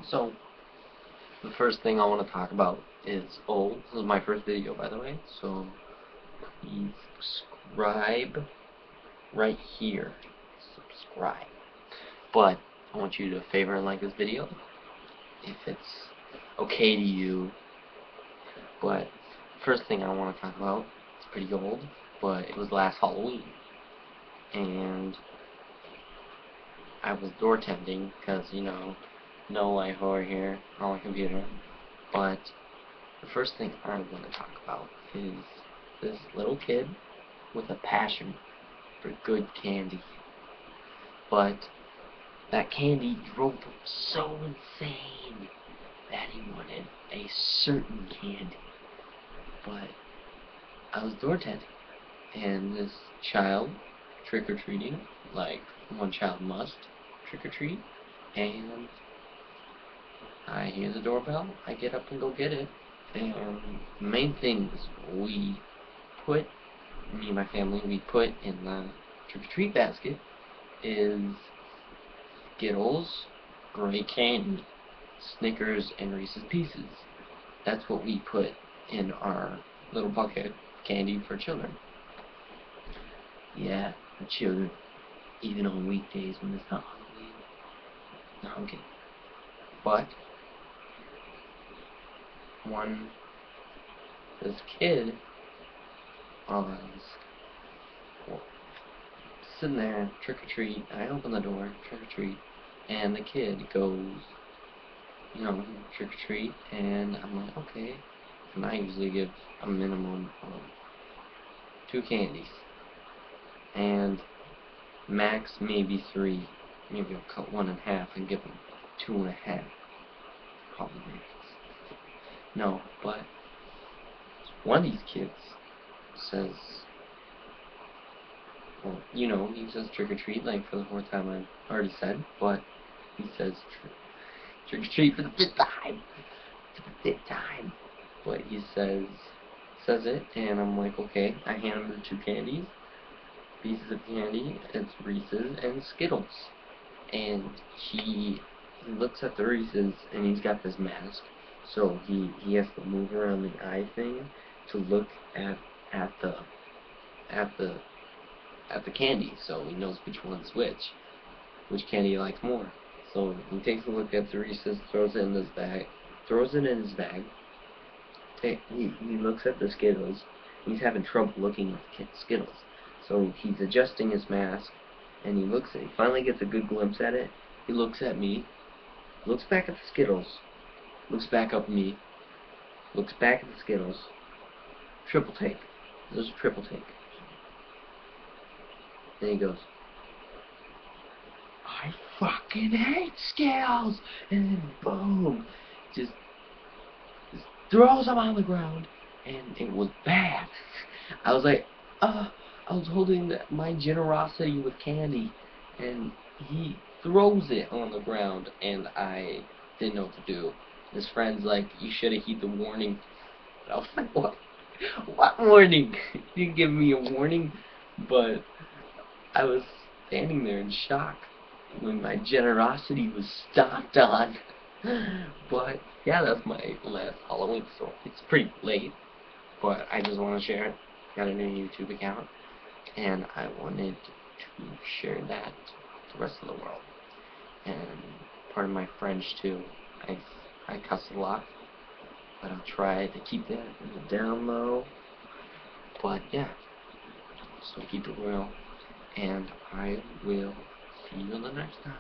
So, the first thing I want to talk about is, this is my first video, by the way, so please subscribe right here. Subscribe. But I want you to favor and like this video if it's okay to you. But first thing I want to talk about, it's pretty old, but it was last Halloween, and I was door tending because, no life over here on my computer. But the first thing I want to talk about is this little kid with a passion for good candy. But that candy drove him so insane that he wanted a certain candy. But I was door tending, and this child trick-or-treating, like one child must trick-or-treat, and I hear the doorbell, I get up and go get it, and the main things me and my family, we put in the trick-or-treat basket is Skittles, gray candy, Snickers, and Reese's Pieces. That's what we put in our little bucket of candy for children. Yeah, for children, even on weekdays when it's not Halloween. No, I'm kidding. But this kid was sitting there, trick-or-treat, I open the door, trick-or-treat, and the kid goes, trick-or-treat, and I'm like, okay, and I usually give a minimum of 2 candies, and max maybe 3, maybe I'll cut 1 in half and give him 2.5, probably. No, but one of these kids says, well, he says trick-or-treat, like for the 4th time I've already said, but he says trick-or-treat for the 5th time. For the 5th time. But he says it, and I'm like, okay. I hand him the 2 candies, pieces of candy. It's Reese's and Skittles. And he looks at the Reese's, and he's got this mask, so he has to move around the eye thing to look at the candy, so he knows which one's which candy he likes more. So he takes a look at the Reese's, throws it in his bag. He looks at the Skittles. He's having trouble looking at the Skittles, so he's adjusting his mask, and he finally gets a good glimpse at it. He looks at me, looks back at the Skittles, looks back up at me, looks back at the Skittles. Triple take. There's a triple take. Then he goes, I fucking hate Skittles! And then boom, just throws them on the ground, and it was bad. I was like, I was holding my generosity with candy, and he throws it on the ground, and I didn't know what to do. His friend's like, you should have heeded the warning. I was like, what? What warning? He didn't give me a warning, but I was standing there in shock when my generosity was stomped on. But yeah, that's my last Halloween story. It's pretty late, but I just want to share it. Got a new YouTube account, and I wanted to share that with the rest of the world. And part of my French too. I cuss a lot, but I'll try to keep that down low. But yeah, so keep it real, and I will see you in the next time.